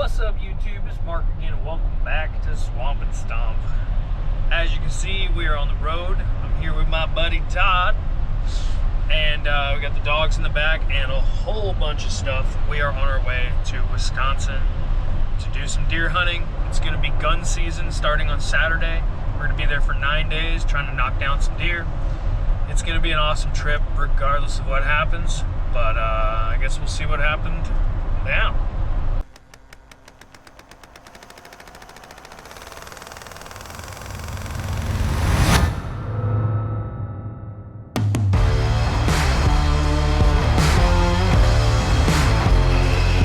What's up, YouTube? It's Mark again, and welcome back to Swamp and Stomp. As you can see, we are on the road. I'm here with my buddy Todd, and we got the dogs in the back and a whole bunch of stuff. We are on our way to Wisconsin to do some deer hunting. It's going to be gun season starting on Saturday. We're going to be there for 9 days trying to knock down some deer. It's going to be an awesome trip regardless of what happens, but I guess we'll see what happened now.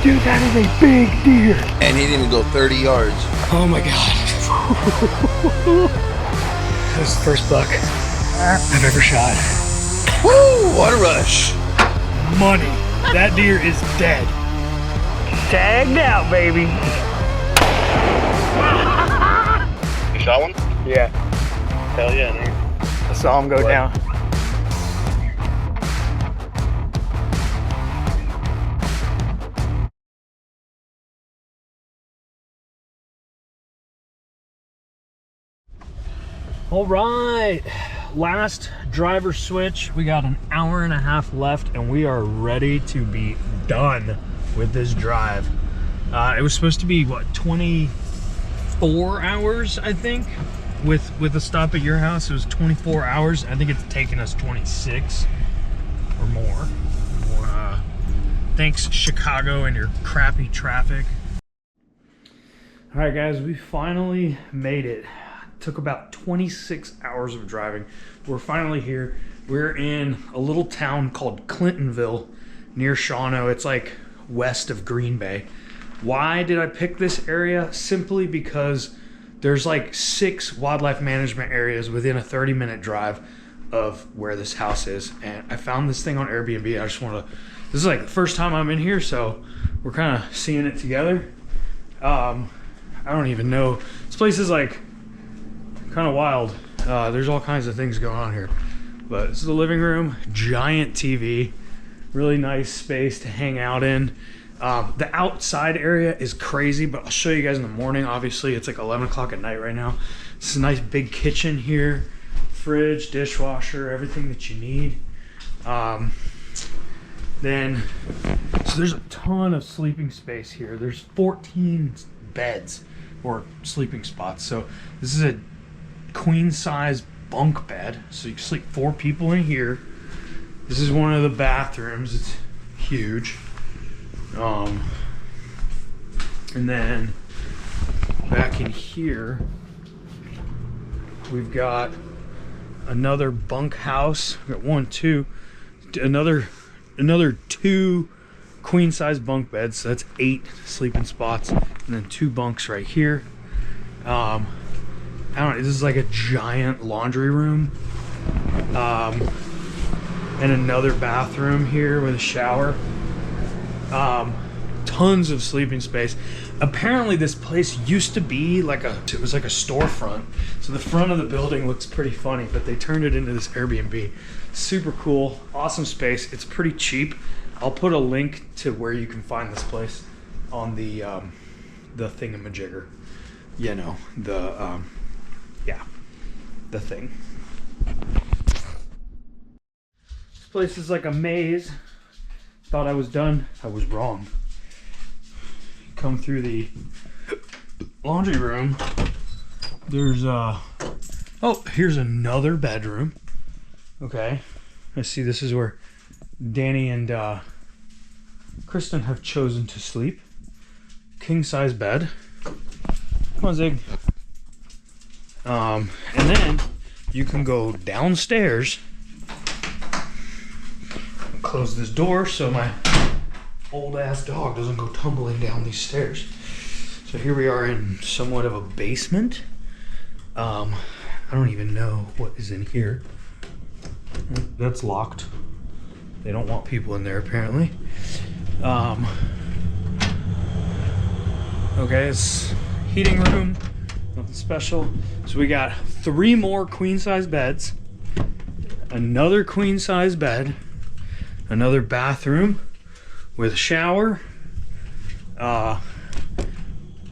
Dude, that is a big deer. And he didn't go 30 yards. Oh my God. That was the first buck I've ever shot. Woo! What a rush. Money. That deer is dead. Tagged out, baby. You shot one? Yeah. Hell yeah, dude. I saw him go down. All right, last driver switch. We got an hour and a half left and we are ready to be done with this drive. It was supposed to be, what, 24 hours, I think, with a stop at your house. It was 24 hours. I think it's taken us 26 or more. Thanks, Chicago, and your crappy traffic. All right, guys, we finally made it. Took about 26 hours of driving. We're finally here. We're in a little town called Clintonville near Shawano. It's like west of Green Bay. Why did I pick this area? Simply because there's like 6 wildlife management areas within a 30-minute drive of where this house is. And I found this thing on AirBNB. I just want to, this is like the first time I'm in here, so we're kind of seeing it together. I don't even know. This place is like kind of wild. There's all kinds of things going on here, but this is the living room, giant TV, really nice space to hang out in. The outside area is crazy, but I'll show you guys in the morning. Obviously it's like 11 o'clock at night right now. It's a nice big kitchen here, fridge, dishwasher, everything that you need. So there's a ton of sleeping space here. There's 14 beds or sleeping spots. So this is a queen size bunk bed, so you can sleep 4 people in here. This is one of the bathrooms. It's huge. And then back in here we've got another bunk house. We've got 1, 2, another 2 queen size bunk beds, so that's 8 sleeping spots, and then 2 bunks right here. I don't know, this is like a giant laundry room, and another bathroom here with a shower. Tons of sleeping space. Apparently this place used to be like it was like a storefront, so the front of the building looks pretty funny, but they turned it into this Airbnb. Super cool, awesome space. It's pretty cheap. I'll put a link to where you can find this place on the thingamajigger, you know, yeah, the thing. This place is like a maze. Thought I was done. I was wrong. Come through the laundry room. There's oh, here's another bedroom. Okay, I see this is where Danny and Kristen have chosen to sleep. King size bed. Come on, Zig. And then you can go downstairs, close this door so my old ass dog doesn't go tumbling down these stairs. So here we are in somewhat of a basement. I don't even know what is in here. That's locked. They don't want people in there apparently. Okay, it's heating room. Nothing special. So we got 3 more queen size beds, another queen size bed, another bathroom with a shower,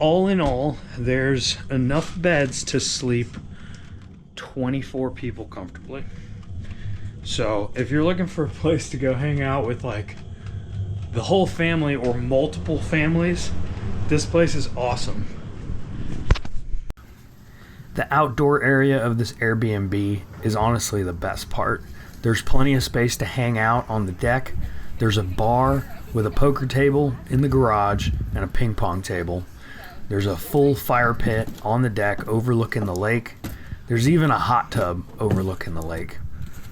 all in all, there's enough beds to sleep 24 people comfortably. So if you're looking for a place to go hang out with like the whole family or multiple families, this place is awesome. The outdoor area of this Airbnb is honestly the best part. There's plenty of space to hang out on the deck. There's a bar with a poker table in the garage and a ping pong table. There's a full fire pit on the deck overlooking the lake. There's even a hot tub overlooking the lake.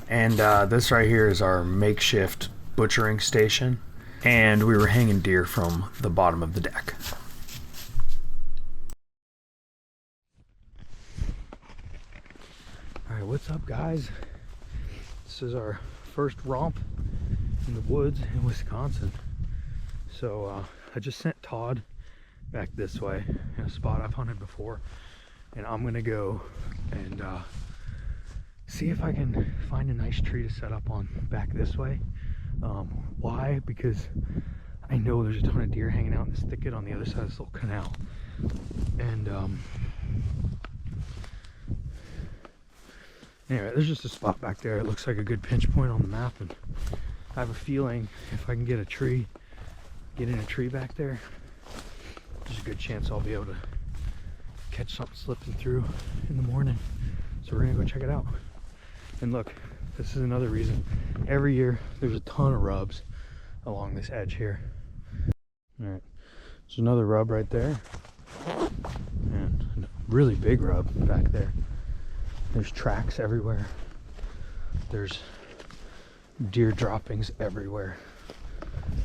And this right here is our makeshift butchering station. And we were hanging deer from the bottom of the deck. Alright, what's up guys? This is our first romp in the woods in Wisconsin. So I just sent Todd back this way in a spot I've hunted before. And I'm gonna go and see if I can find a nice tree to set up on back this way. Why? Because I know there's a ton of deer hanging out in this thicket on the other side of this little canal. And anyway, there's just a spot back there. It looks like a good pinch point on the map, and I have a feeling if I can get a tree, get in a tree back there, there's a good chance I'll be able to catch something slipping through in the morning. So we're gonna go check it out. And look, this is another reason. Every year there's a ton of rubs along this edge here. All right, there's another rub right there, and a really big rub back there. There's tracks everywhere. There's deer droppings everywhere.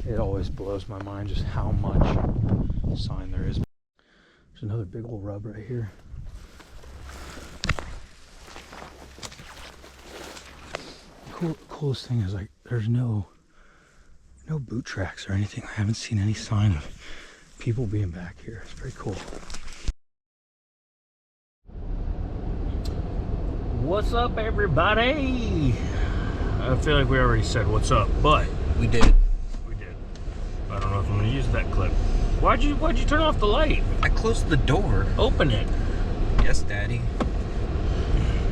It always blows my mind just how much sign there is. There's another big old rub right here. Coolest thing is like there's no boot tracks or anything. I haven't seen any sign of people being back here. It's very cool. What's up, everybody? I feel like we already said what's up, but We did. I don't know if I'm gonna use that clip. Why'd you turn off the light? I closed the door. Open it. Yes, Daddy.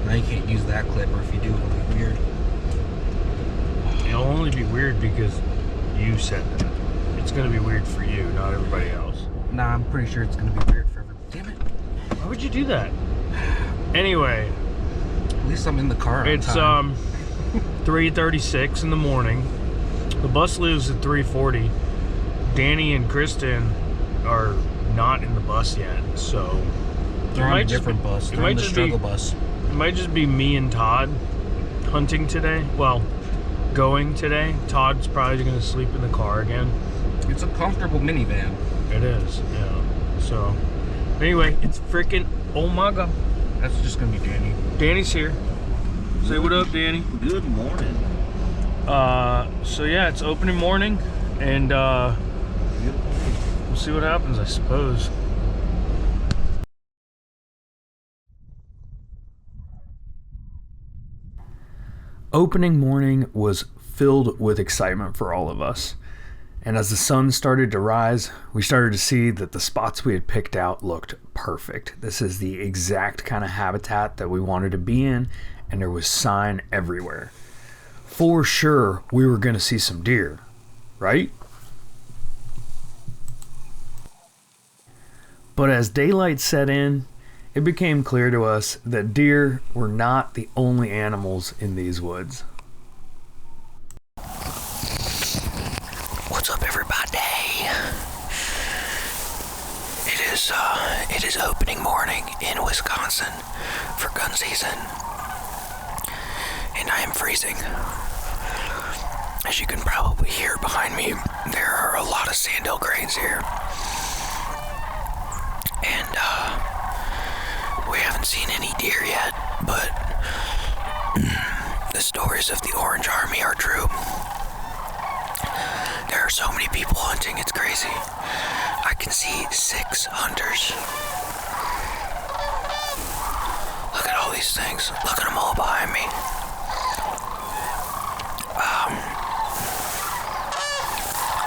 Now you can't use that clip, or if you do, it'll be weird. It'll only be weird because you said that. It's gonna be weird for you, not everybody else. Nah, I'm pretty sure it's gonna be weird for everybody. Damn it. Why would you do that? Anyway. At least I'm in the car on It's time. 3:36 in the morning. The bus leaves at 3:40. Danny and Kristen are not in the bus yet, so They're on a different bus. They're on the struggle bus. It might just be me and Todd hunting today. Well, going today. Todd's probably gonna sleep in the car again. It's a comfortable minivan. It is, yeah. So anyway, it's freaking oh my god. That's just gonna be Danny. Danny's here. Say what up, Danny. Good morning. So yeah, it's opening morning, and we'll see what happens, I suppose. Opening morning was filled with excitement for all of us. And as the sun started to rise, we started to see that the spots we had picked out looked perfect. This is the exact kind of habitat that we wanted to be in, and there was sign everywhere. For sure, we were going to see some deer, right? But as daylight set in, it became clear to us that deer were not the only animals in these woods. What's up, everybody? It is opening morning in Wisconsin for gun season, and I am freezing. As you can probably hear behind me, there are a lot of sandhill cranes here, and we haven't seen any deer yet, but the stories of the Orange Army are true. There are so many people hunting, it's crazy. I can see 6 hunters. Look at all these things. Look at them all behind me.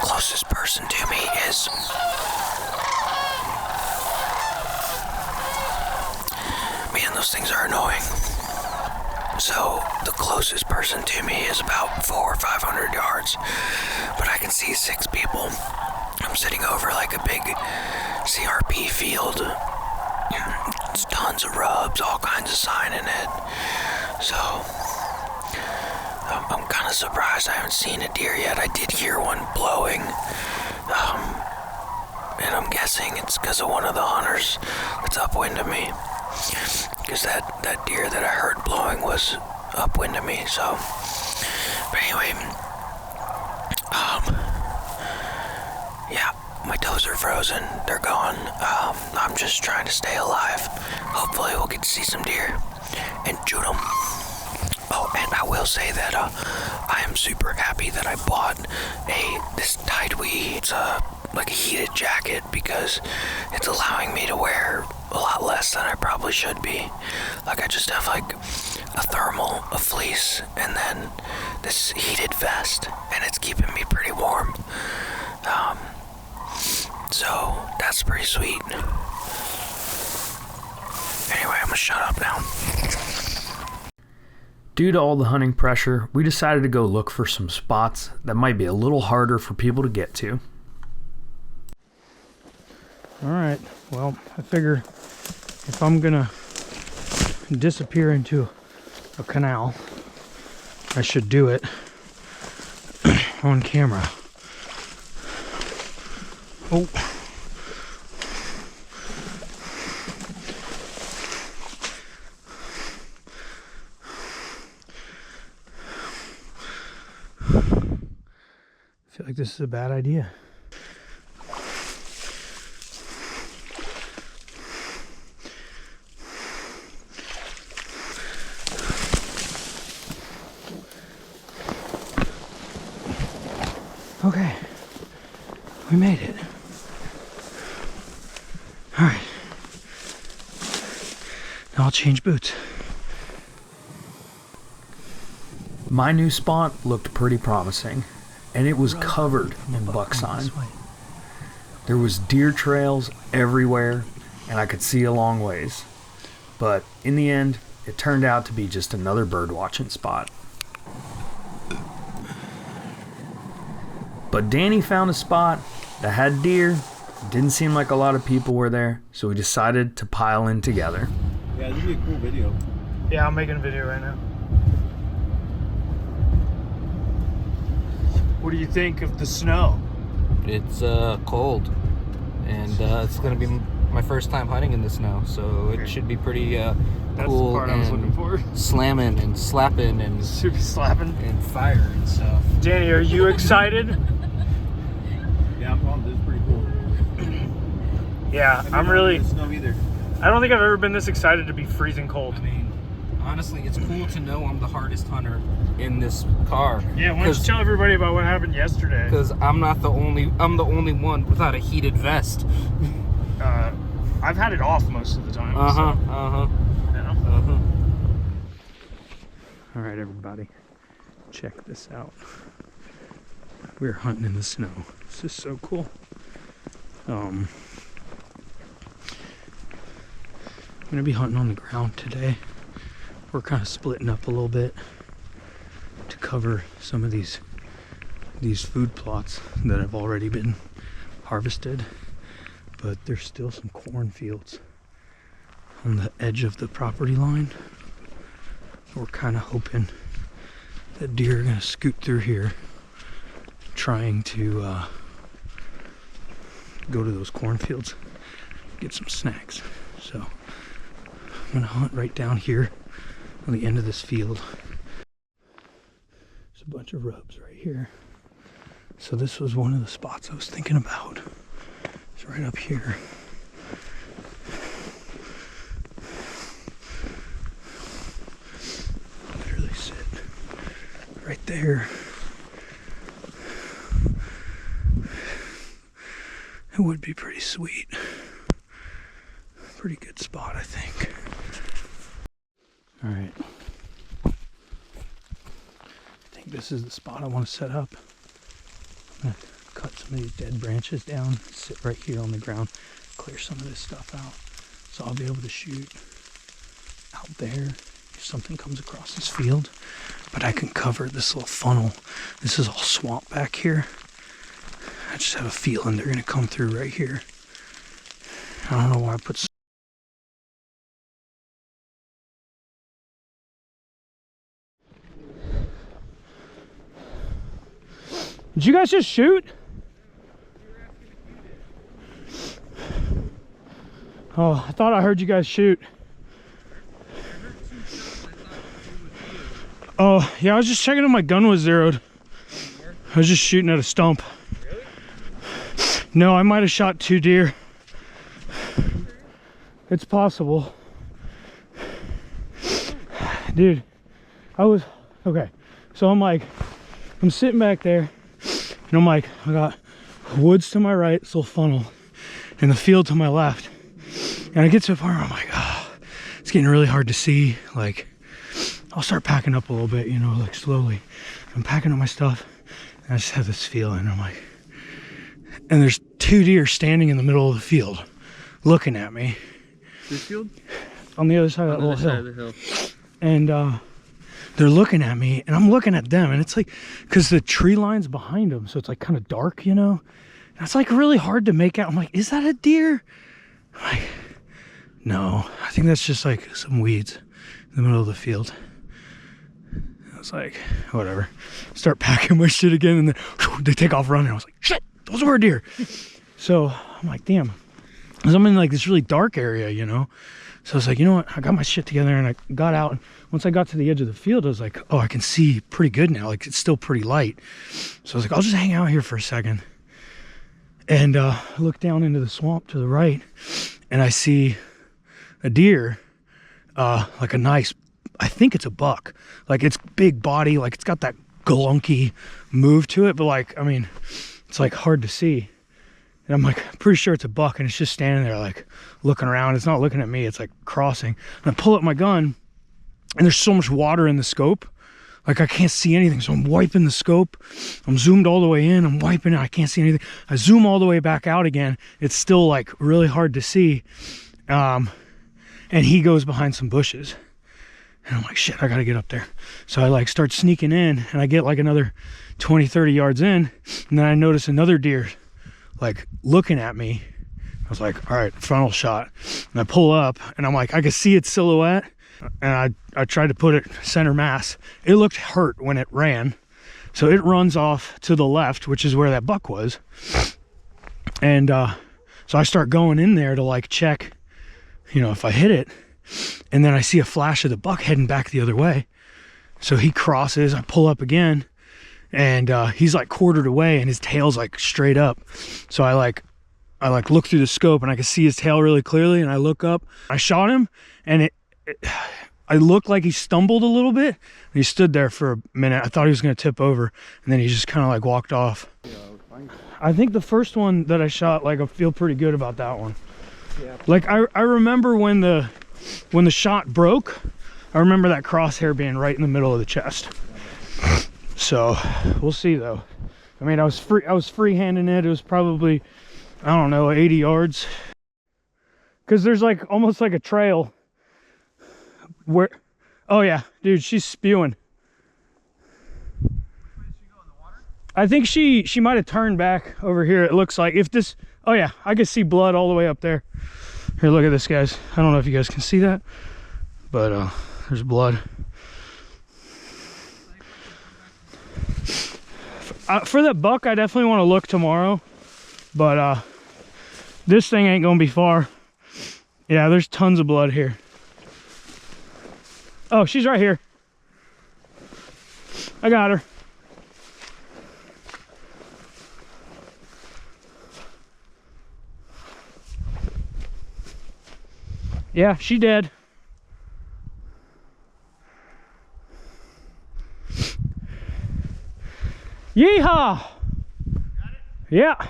Closest person to me is those things are annoying. So the closest person to me is about 400 or 500 yards, but I can see 6 people. I'm sitting over like a big CRP field. It's tons of rubs, all kinds of sign in it. So I'm kind of surprised I haven't seen a deer yet. I did hear one blowing, and I'm guessing it's because of one of the hunters that's upwind of me. Because that deer that I heard blowing was upwind of me. So, but anyway, yeah, my toes are frozen. They're gone. I'm just trying to stay alive. Hopefully we'll get to see some deer and shoot them. Oh, and I will say that I am super happy that I bought this Tidewee. It's like a heated jacket because it's allowing me to wear a lot less than I probably should be. Like I just have like a thermal, a fleece, and then this heated vest, and it's keeping me pretty warm. So that's pretty sweet. Anyway, I'm gonna shut up now. Due to all the hunting pressure, we decided to go look for some spots that might be a little harder for people to get to. Alright, well, I figure if I'm gonna disappear into a canal, I should do it on camera. Oh. I feel like this is a bad idea. Okay, we made it. All right, now I'll change boots. My new spot looked pretty promising, and it was covered in buck sign. There was deer trails everywhere, and I could see a long ways. But in the end, it turned out to be just another bird watching spot. But Danny found a spot that had deer. Didn't seem like a lot of people were there, so we decided to pile in together. Yeah, this would be a cool video. Yeah, I'm making a video right now. What do you think of the snow? It's cold, and it's gonna be my first time hunting in the snow, so it should be pretty That's cool the part I was looking for. slamming and slapping and Super slapping. and fire and stuff. Danny, are you excited? Yeah, I'm pumped. This is pretty cool. Yeah, I'm really. Snow either. I don't think I've ever been this excited to be freezing cold. I mean, honestly, it's cool to know I'm the hardest hunter in this car. Yeah, why don't you tell everybody about what happened yesterday? Because I'm the only one without a heated vest. I've had it off most of the time. Yeah. All right, everybody, check this out. We're hunting in the snow. This is so cool. I'm gonna be hunting on the ground today. We're kind of splitting up a little bit to cover some of these food plots that have already been harvested, but there's still some cornfields on the edge of the property line. We're kind of hoping that deer are gonna scoot through here, trying to go to those cornfields, get some snacks. So I'm gonna hunt right down here on the end of this field. There's a bunch of rubs right here. So this was one of the spots I was thinking about. It's right up here. Literally sit right there. It would be pretty sweet. Pretty good spot, I think. All right. I think this is the spot I want to set up. I'm gonna cut some of these dead branches down, sit right here on the ground, clear some of this stuff out, so I'll be able to shoot out there if something comes across this field. But I can cover this little funnel. This is all swamp back here. I just have a feeling they're gonna come through right here. I don't know why I put. Did you guys just shoot? Oh, I thought I heard you guys shoot. Oh, yeah, I was just checking if my gun was zeroed. I was just shooting at a stump. Really? No, I might have shot 2 deer. It's possible. Dude, okay. So I'm sitting back there, and I'm like, I got woods to my right, this little funnel, and the field to my left. And I get to a point where I'm like, oh, it's getting really hard to see. Like, I'll start packing up a little bit, you know, like slowly. I'm packing up my stuff, and I just have this feeling. I'm like, and there's 2 deer standing in the middle of the field, looking at me. This field? On the other side of that little side hill. of the hill. And they're looking at me, and I'm looking at them, and it's like, because the tree line's behind them, so it's like kind of dark, you know? And it's like really hard to make out. I'm like, is that a deer? I'm like, no, I think that's just like some weeds in the middle of the field. I was like, whatever. Start packing my shit again, and then whew, they take off running. I was like, shit, those were a deer. So I'm like, damn. Because I'm in like this really dark area, you know? So I was like, you know what? I got my shit together, and I got out. Once I got to the edge of the field, I was like, oh, I can see pretty good now. Like, it's still pretty light. So I was like, I'll just hang out here for a second. And I look down into the swamp to the right, and I see a deer, like a nice, I think it's a buck. Like, it's big body, like it's got that glunky move to it, but like, I mean, it's like hard to see. And I'm like, pretty sure it's a buck, and it's just standing there like looking around. It's not looking at me, it's like crossing. And I pull up my gun, and there's so much water in the scope, like I can't see anything. So I'm wiping the scope, I'm zoomed all the way in, I'm wiping it, I can't see anything. I zoom all the way back out again, it's still like really hard to see. And he goes behind some bushes, and I'm like, shit, I gotta get up there. So I like start sneaking in, and I get like another 20-30 yards in, and then I notice another deer like looking at me. I was like, all right, frontal shot. And I pull up, and I'm like, I can see its silhouette, and I tried to put it center mass. It looked hurt when it ran, so it runs off to the left, which is where that buck was. And so I start going in there to like check, you know, if I hit it. And then I see a flash of the buck heading back the other way. So he crosses, I pull up again, and he's like quartered away, and his tail's like straight up. So I look through the scope, and I can see his tail really clearly, and I look up. I shot him, and I looked like he stumbled a little bit, and he stood there for a minute. I thought he was going to tip over, and then he just kind of like walked off. I think the first one that I shot, like, I feel pretty good about that one. Yeah. Like I remember when the shot broke, I remember that crosshair being right in the middle of the chest. So we'll see though. I mean, I was freehanding it. It was probably, I don't know, 80 yards. Cause there's like almost like a trail where, oh yeah, dude, she's spewing. I think she might have turned back over here. It looks like, if this, oh yeah, I can see blood all the way up there. Here, look at this, guys. I don't know if you guys can see that, but there's blood. For that buck, I definitely want to look tomorrow, but this thing ain't gonna be far. Yeah, there's tons of blood here. Oh, she's right here. I got her. Yeah, she dead. Yeehaw! Yeah.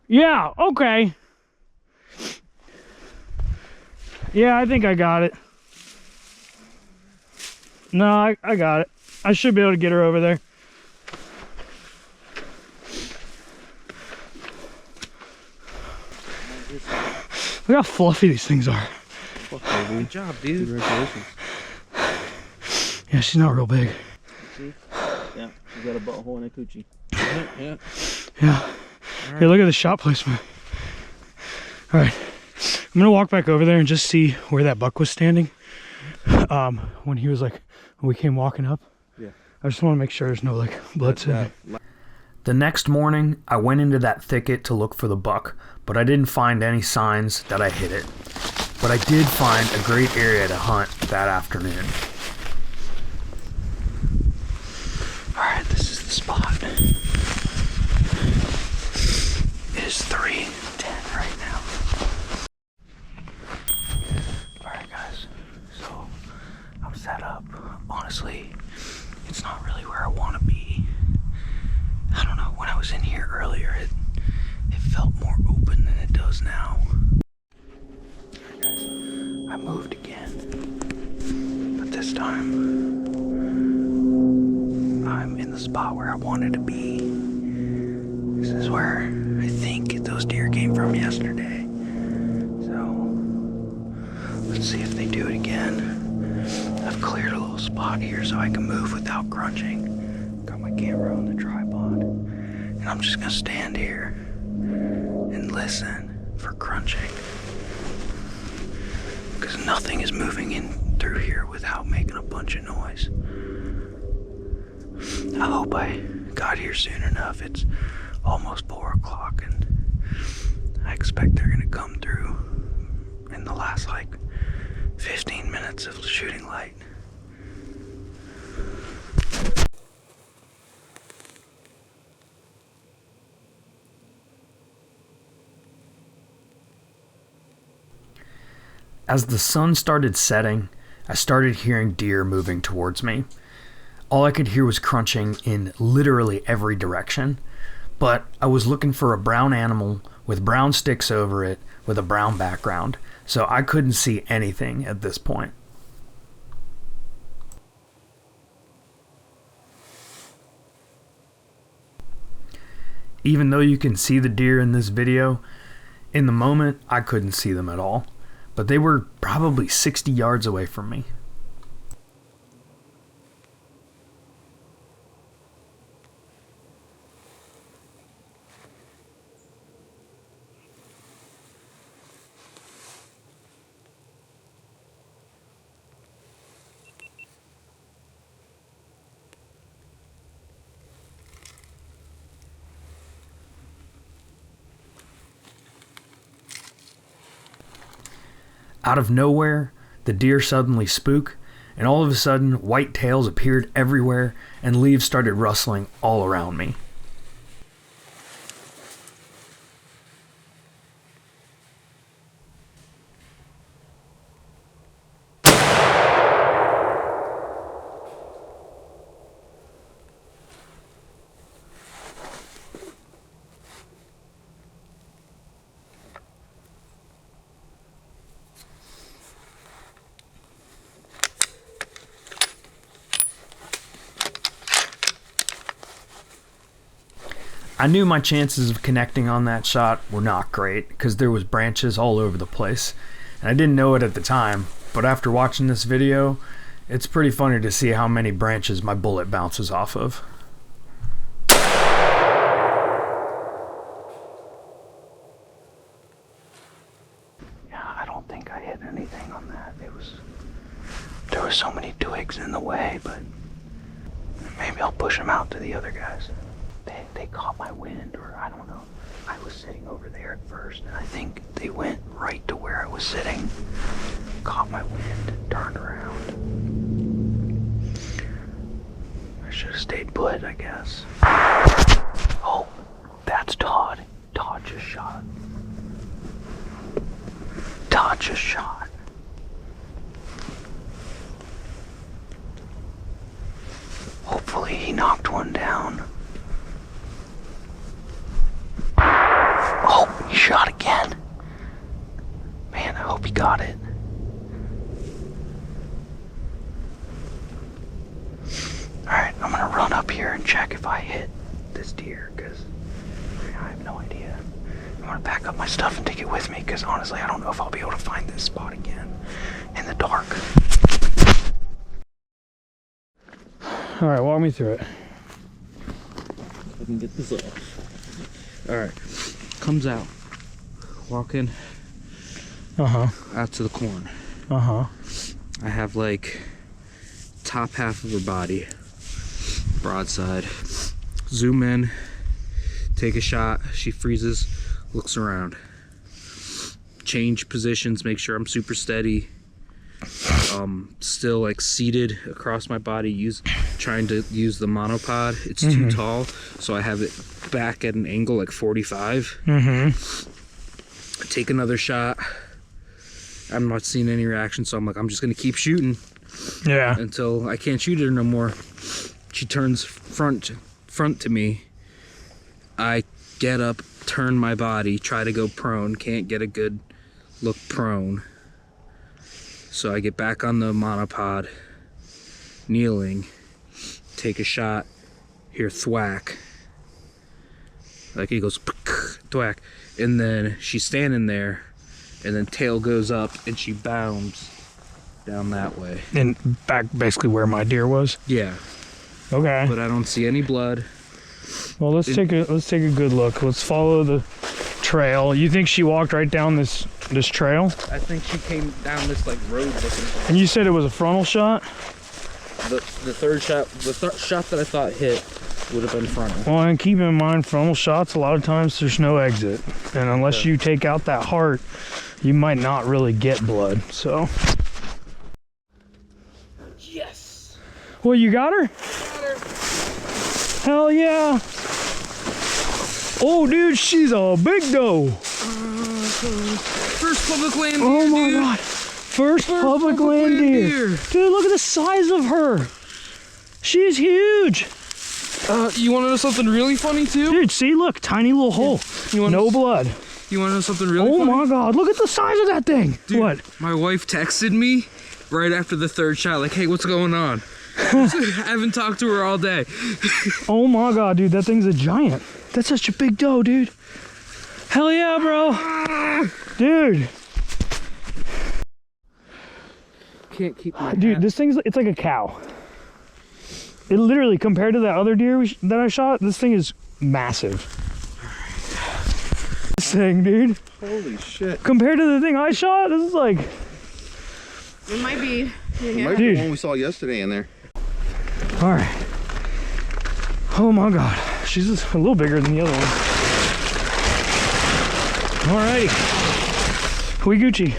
Yeah, okay. Yeah, I think I got it. No, I got it. I should be able to get her over there. Look how fluffy these things are. Good job, dude. Congratulations. Yeah, she's not real big. See? Yeah, you got a butthole and a coochie. Yeah. Yeah. Hey, look at the shot placement. All right. I'm gonna walk back over there and just see where that buck was standing. When he was like, when we came walking up. Yeah. I just want to make sure there's no like blood sitting. The next morning, I went into that thicket to look for the buck, but I didn't find any signs that I hit it. But I did find a great area to hunt that afternoon. Alright, this is the spot. It is 3:10 right now. Alright guys, so I'm set up. Honestly, it's not really where I want to be. I don't know, when I was in here earlier, it felt more open than it does now. Alright guys, I moved again, but this time I'm in the spot where I wanted to be. This is where I think those deer came from yesterday. So let's see if they do it again. I've cleared a little spot here so I can move without crunching. Got my camera on the tripod. And I'm just gonna stand here and listen for crunching. Because nothing is moving in through here without making a bunch of noise. I hope I got here soon enough. It's almost 4 o'clock and I expect they're gonna come through in the last like 15 minutes of shooting light. As the sun started setting, I started hearing deer moving towards me. All I could hear was crunching in literally every direction, but I was looking for a brown animal with brown sticks over it with a brown background, so I couldn't see anything at this point. Even though you can see the deer in this video, in the moment I couldn't see them at all, but they were probably 60 yards away from me. Out of nowhere, the deer suddenly spook, and all of a sudden, white tails appeared everywhere, and leaves started rustling all around me. I knew my chances of connecting on that shot were not great because there was branches all over the place, and I didn't know it at the time, but after watching this video, it's pretty funny to see how many branches my bullet bounces off of. Yeah, I don't think I hit anything on that. There were so many twigs in the way, but maybe I'll push them out to the other guys. They caught my wind, or I don't know. I was sitting over there at first, and I think they went right to where I was sitting, caught my wind, turned around. I should have stayed put, I guess. Oh, that's Todd. Todd just shot. Todd just shot. Hopefully he knocked one down. Oh, he shot again. Man, I hope he got it. Alright, I'm gonna run up here and check if I hit this deer, because I have no idea. I'm gonna pack up my stuff and take it with me, because honestly, I don't know if I'll be able to find this spot again in the dark. All right, walk me through it. I can get this off. All right, comes out, walking out to the corn. I have like top half of her body, broadside. Zoom in, take a shot. She freezes, looks around, change positions, make sure I'm super steady. Still like seated across my body, trying to use the monopod. It's too tall, so I have it back at an angle like 45. Take another shot. I'm not seeing any reaction, so I'm like, I'm just gonna keep shooting. Yeah. Until I can't shoot her no more. She turns front to me. I get up, turn my body, try to go prone, can't get a good look prone. So I get back on the monopod, kneeling, take a shot, hear thwack. Like it goes thwack. And then she's standing there, and then tail goes up and she bounds down that way. And back basically where my deer was? Yeah. Okay. But I don't see any blood. Well, let's take a good look. Let's follow the trail. You think she walked right down this trail? I think she came down this like road looking. And you said it was a frontal shot? The third shot, shot that I thought hit would have been frontal. Well, and keep in mind, frontal shots, a lot of times there's no exit. And unless you take out that heart, you might not really get blood, so. Yes! Well, you got her? Got her. Hell yeah! Oh, dude, she's a big doe. First public land deer, Oh my dude. god. First public land deer. Dude, look at the size of her. She's huge. You want to know something really funny too? Dude, see, look, tiny little hole. No blood. You want to know something really Oh funny? my god, look at the size of that thing. Dude, What? my wife texted me right after the third shot, like, hey, what's going on? I haven't talked to her all day. Oh my god, dude, that thing's a giant. That's such a big doe, dude. Hell yeah, bro. Dude. Can't keep my Dude, hat. this thing's, it's like a cow. It literally, compared to that other deer that I shot, this thing is massive. This thing, dude. Holy shit. Compared to the thing I shot, this is like... It might be. It might be Dude. the one we saw yesterday in there. All right. Oh my god, she's just a little bigger than the other one. Alrighty, we Gucci.